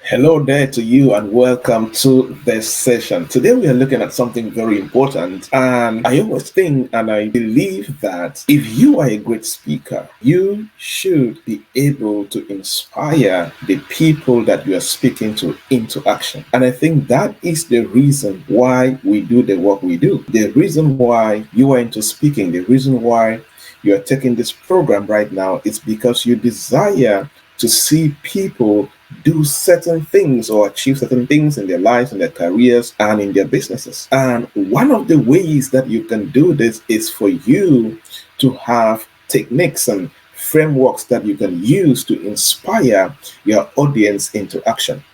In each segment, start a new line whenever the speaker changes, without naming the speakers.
Hello there to you and welcome to this session. Today we are looking at something very important, and I always think and I believe that if you are a great speaker, you should be able to inspire the people that you are speaking to into action. And I think that is the reason why we do the work we do. The reason why you are into speaking, the reason why you are taking this program right now is because you desire to see people do certain things or achieve certain things in their lives, in their careers, and in their businesses. And one of the ways that you can do this is for you to have techniques and frameworks that you can use to inspire your audience into action.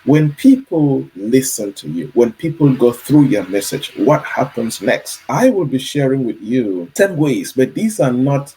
When people listen to you, when people go through your message, what happens next? I will be sharing with you 10 ways, but these are not,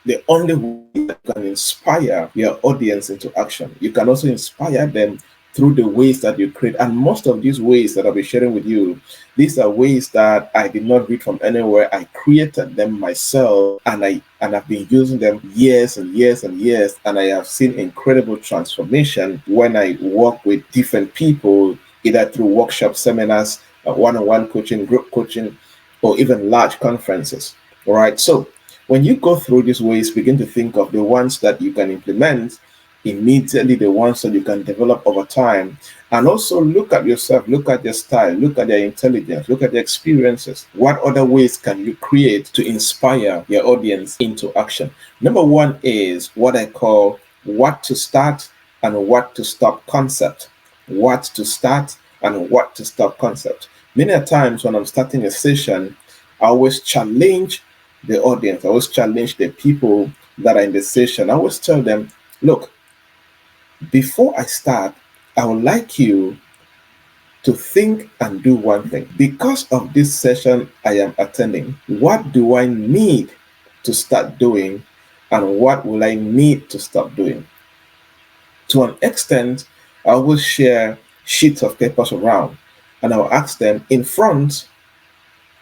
the only way that can inspire your audience into action. You can also inspire them through the ways that you create. And most of these ways that I'll be sharing with you, these are ways that I did not read from anywhere. I created them myself, and I've been using them years and years and years, and I have seen incredible transformation when I work with different people, either through workshops, seminars, one-on-one coaching, group coaching, or even large conferences. All right. So when you go through these ways, begin to think of the ones that you can implement immediately, the ones that you can develop over time, and also look at yourself, look at your style, look at your intelligence, look at your experiences. What other ways can you create to inspire your audience into action? Number one is what I call what to start and what to stop concept. What to start and what to stop concept. Many a times when I'm starting a session, I always challenge the audience. I always challenge the people that are in the session. I always tell them, look, before I start, I would like you to think and do one thing. Because of this session I am attending, what do I need to start doing and what will I need to stop doing? To an extent, I will share sheets of papers around and I'll ask them in front,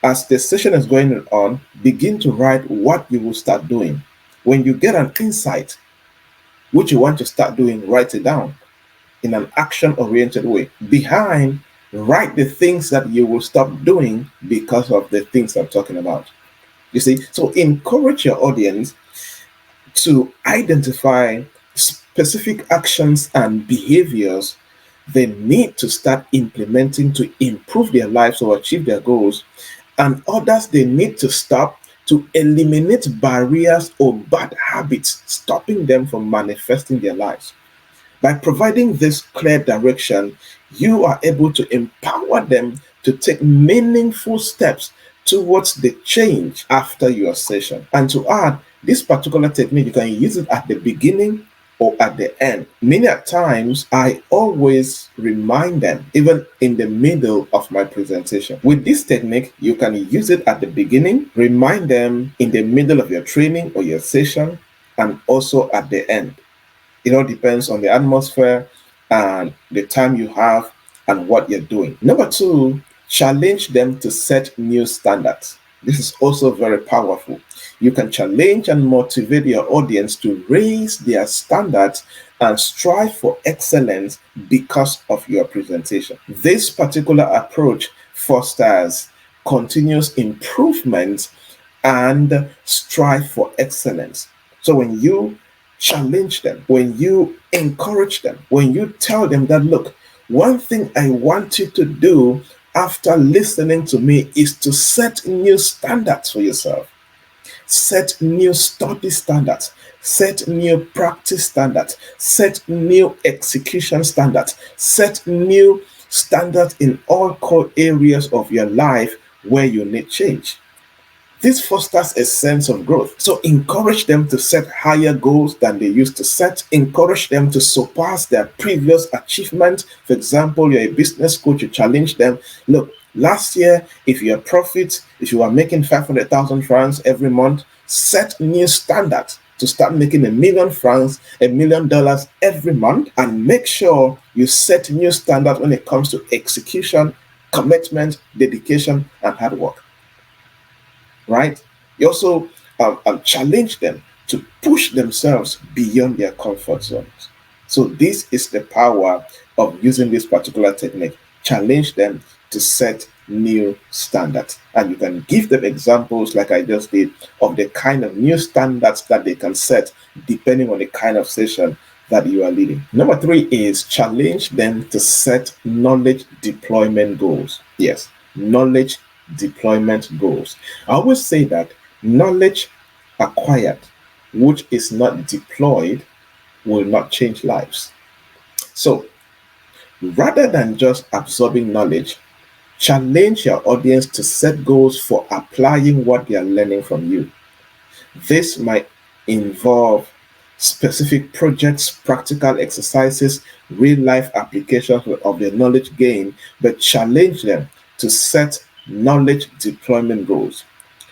as the session is going on, begin to write what you will start doing. When you get an insight, which you want to start doing, write it down in an action-oriented way. Behind, write the things that you will stop doing because of the things I'm talking about. You see, so encourage your audience to identify specific actions and behaviors they need to start implementing to improve their lives or achieve their goals, and others they need to stop to eliminate barriers or bad habits stopping them from manifesting their lives. By providing this clear direction, you are able to empower them to take meaningful steps towards the change after your session. And to add, this particular technique, you can use it at the beginning or at the end. Many times, I always remind them, even in the middle of my presentation. With this technique, you can use it at the beginning, remind them in the middle of your training or your session, and also at the end. It all depends on the atmosphere and the time you have and what you're doing. Number two, challenge them to set new standards. This is also very powerful. You can challenge and motivate your audience to raise their standards and strive for excellence because of your presentation. This particular approach fosters continuous improvement and strive for excellence. So when you challenge them, when you encourage them, when you tell them that, look, one thing I want you to do after listening to me is to set new standards for yourself. Set new study standards, set new practice standards, set new execution standards, set new standards in all core areas of your life where you need change. This fosters a sense of growth. So encourage them to set higher goals than they used to set. Encourage them to surpass their previous achievement. For example, you're a business coach, you challenge them. Look, last year, if your profit, if you are making 500,000 francs every month, set new standards to start making £1,000,000, $1,000,000 every month, and make sure you set new standards when it comes to execution, commitment, dedication, and hard work. Right? You also challenge them to push themselves beyond their comfort zones. So this is the power of using this particular technique. Challenge them to set new standards. And you can give them examples, like I just did, of the kind of new standards that they can set depending on the kind of session that you are leading. Number 3 is challenge them to set knowledge deployment goals. Yes, knowledge deployment goals. I always say that knowledge acquired, which is not deployed, will not change lives. So rather than just absorbing knowledge, challenge your audience to set goals for applying what they are learning from you. This might involve specific projects, practical exercises, real life applications of the knowledge gained, but challenge them to set knowledge deployment goals.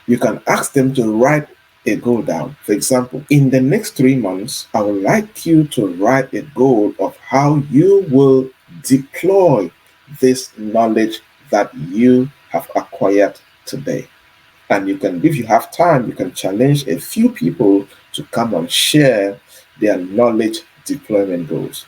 You can ask them to write a goal down. For example, in the next 3 months, I would like you to write a goal of how you will deploy this knowledge that you have acquired today. And you can, if you have time, you can challenge a few people to come and share their knowledge deployment goals.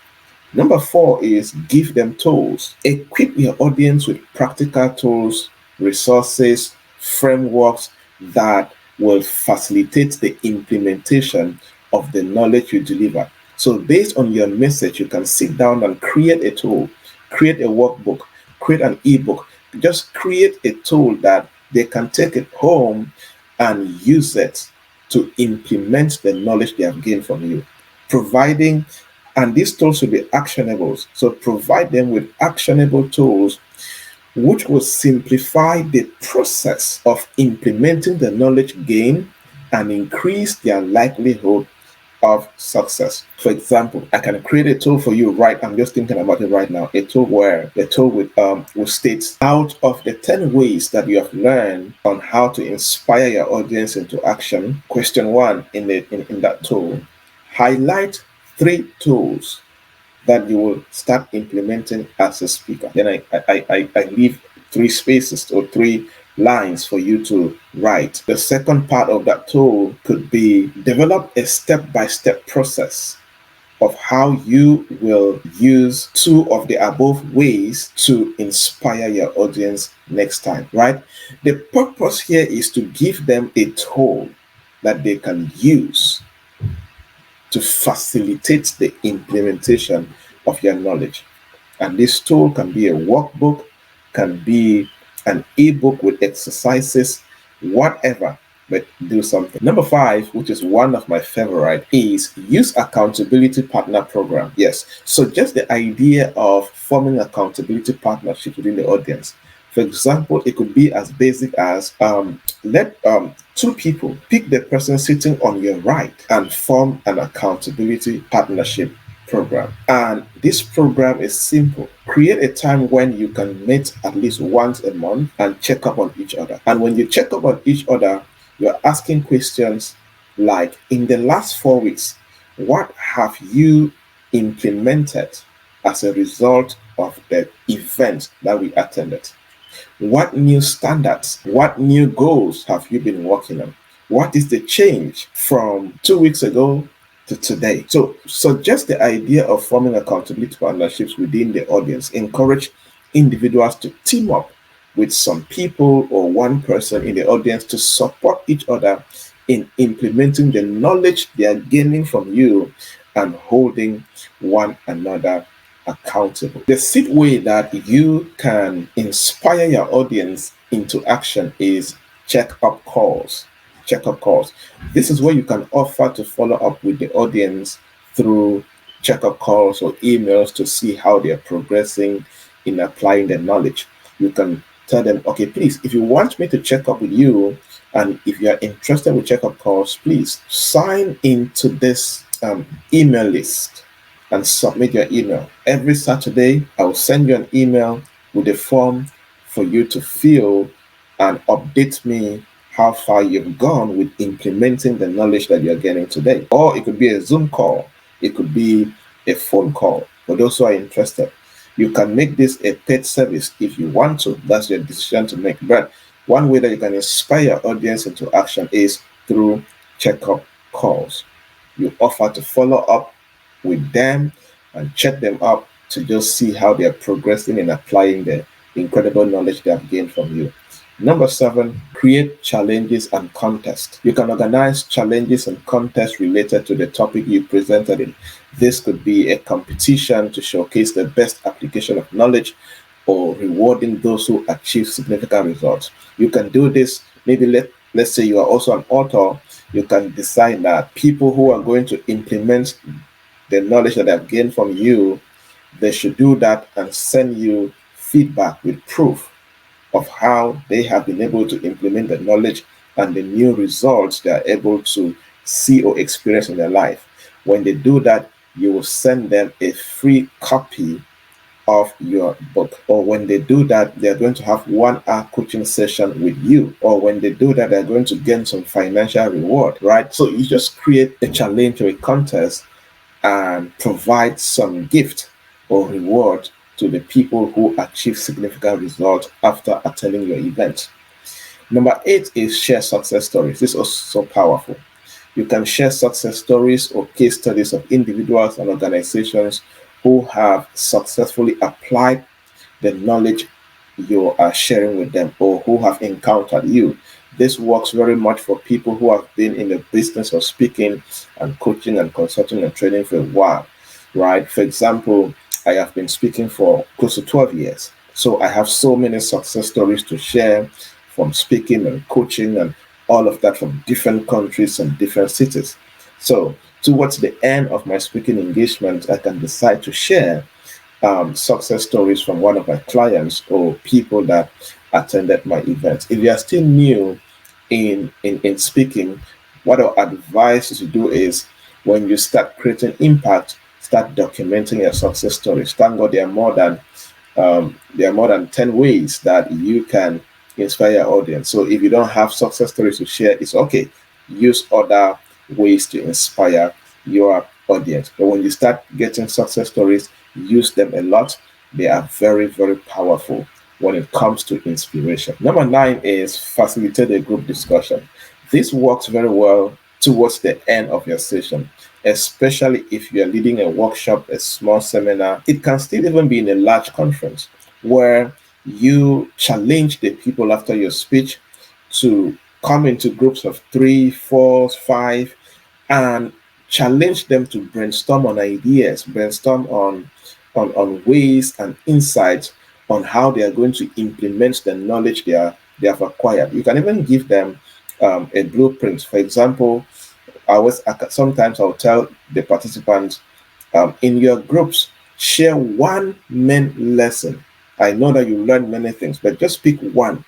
Number 4 is give them tools. Equip your audience with practical tools, resources, frameworks that will facilitate the implementation of the knowledge you deliver. So based on your message, you can sit down and create a tool, create a workbook, create an ebook. Just create a tool that they can take it home and use it to implement the knowledge they have gained from you. Providing, and these tools will be actionable. So provide them with actionable tools which will simplify the process of implementing the knowledge gained and increase their likelihood of success. For example, I can create a tool for you, right? I'm just thinking about it right now. A tool where the tool will state, out of the 10 ways that you have learned on how to inspire your audience into action. Question 1 in that tool, highlight 3 tools that you will start implementing as a speaker. Then I leave 3 spaces or 3 lines for you to write. The second part of that tool could be develop a step-by-step process of how you will use 2 of the above ways to inspire your audience next time, right? The purpose here is to give them a tool that they can use to facilitate the implementation of your knowledge. And this tool can be a workbook, can be an ebook with exercises, whatever, but do something. Number 5, which is one of my favorite, is use accountability partner program. Yes, so just the idea of forming accountability partnership within the audience. For example, it could be as basic as let 2 people pick the person sitting on your right and form an accountability partnership program. And this program is simple. Create a time when you can meet at least once a month and check up on each other. And when you check up on each other, you're asking questions like, in the last 4 weeks, what have you implemented as a result of the event that we attended? What new standards, what new goals have you been working on? What is the change from 2 weeks ago to today? So just the idea of forming accountability partnerships within the audience. Encourage individuals to team up with some people or one person in the audience to support each other in implementing the knowledge they are gaining from you and holding one another accountable. The third way that you can inspire your audience into action is check-up calls. Check-up calls. This is where you can offer to follow up with the audience through check-up calls or emails to see how they are progressing in applying the knowledge. You can tell them, okay, please, if you want me to check up with you, and if you are interested with check-up calls, please sign into this email list and submit your email. Every Saturday, I will send you an email with a form for you to fill and update me how far you've gone with implementing the knowledge that you're getting today. Or it could be a Zoom call. It could be a phone call for those who are interested. You can make this a paid service if you want to. That's your decision to make. But one way that you can inspire your audience into action is through checkup calls. You offer to follow up with them and check them up to just see how they are progressing in applying the incredible knowledge they have gained from you. Number 7, create challenges and contests. You can organize challenges and contests related to the topic you presented in. This could be a competition to showcase the best application of knowledge or rewarding those who achieve significant results. You can do this, maybe let's say you are also an author, you can decide that people who are going to implement the knowledge that I've gained from you, they should do that and send you feedback with proof of how they have been able to implement the knowledge and the new results they are able to see or experience in their life. When they do that, you will send them a free copy of your book. Or when they do that, they're going to have 1 hour coaching session with you. Or when they do that, they're going to gain some financial reward, right? So you just create a challenge or a contest and provide some gift or reward to the people who achieve significant results after attending your event. Number 8 is share success stories. This is also so powerful. You can share success stories or case studies of individuals and organizations who have successfully applied the knowledge you are sharing with them or who have encountered you. This works very much for people who have been in the business of speaking and coaching and consulting and training for a while, right? For example, I have been speaking for close to 12 years. So I have so many success stories to share from speaking and coaching and all of that from different countries and different cities. So towards the end of my speaking engagement, I can decide to share success stories from one of my clients or people that attended my event. If you are still new in speaking, what I advise you to do is when you start creating impact, start documenting your success stories. Thank God there are more than 10 ways that you can inspire your audience. So if you don't have success stories to share, it's okay. Use other ways to inspire your audience. But when you start getting success stories, use them a lot. They are very, very powerful when it comes to inspiration. Number 9 is facilitate a group discussion. This works very well towards the end of your session, especially if you are leading a workshop, a small seminar. It can still even be in a large conference where you challenge the people after your speech to come into groups of 3, 4, 5, and challenge them to brainstorm on ideas, brainstorm on ways and insights on how they are going to implement the knowledge they have acquired. You can even give them a blueprint. For example, sometimes I'll tell the participants in your groups, share one main lesson. I know that you learn many things, but just pick one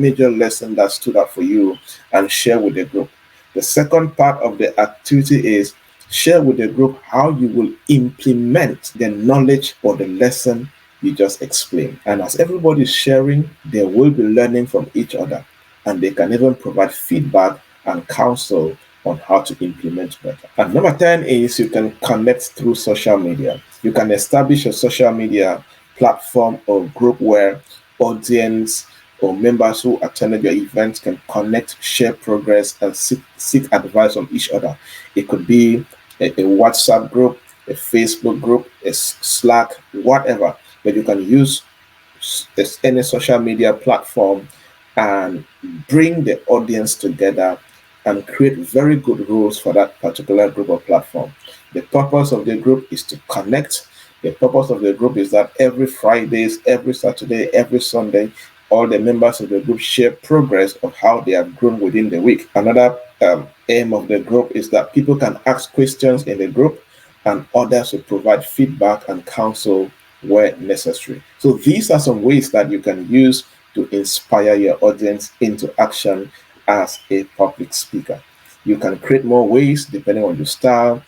major lesson that stood out for you and share with the group. The second part of the activity is share with the group how you will implement the knowledge or the lesson you just explained. And as everybody is sharing, they will be learning from each other, and they can even provide feedback and counsel on how to implement better. And number 10 is you can connect through social media. You can establish a social media platform or group where audience or members who attended your event can connect, share progress, and seek advice from each other. It could be a WhatsApp group, a Facebook group, a Slack, whatever. But you can use any social media platform and bring the audience together and create very good rules for that particular group or platform. The purpose of the group is to connect. The purpose of the group is that every Fridays, every Saturday, every Sunday, all the members of the group share progress of how they have grown within the week. Another aim of the group is that people can ask questions in the group and others will provide feedback and counsel where necessary. So these are some ways that you can use to inspire your audience into action as a public speaker. You can create more ways depending on your style,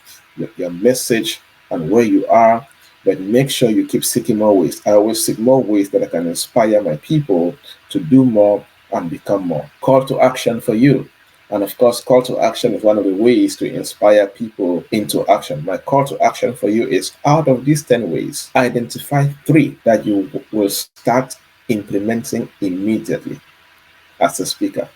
your message, and where you are, but make sure you keep seeking more ways. I always seek more ways that I can inspire my people to do more and become more. Call to action for you. And of course, call to action is one of the ways to inspire people into action. My call to action for you is, out of these 10 ways, identify 3 that you will start implementing immediately as a speaker.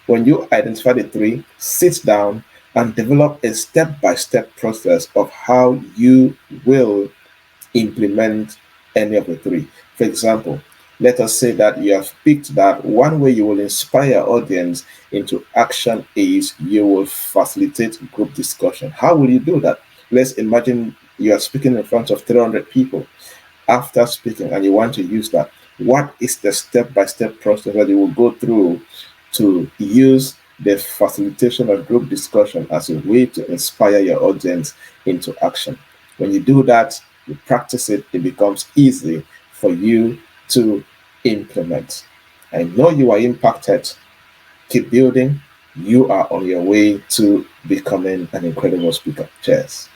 When you identify the 3, sit down and develop a step-by-step process of how you will implement any of the three. For example, let us say that you have picked that one way you will inspire audience into action is you will facilitate group discussion. How will you do that? Let's imagine you are speaking in front of 300 people. After speaking and you want to use that, what is the step-by-step process that you will go through to use the facilitation of group discussion as a way to inspire your audience into action? When you do that, you practice it, it becomes easy for you to implement. I know you are impacted. Keep building. You are on your way to becoming an incredible speaker. Cheers.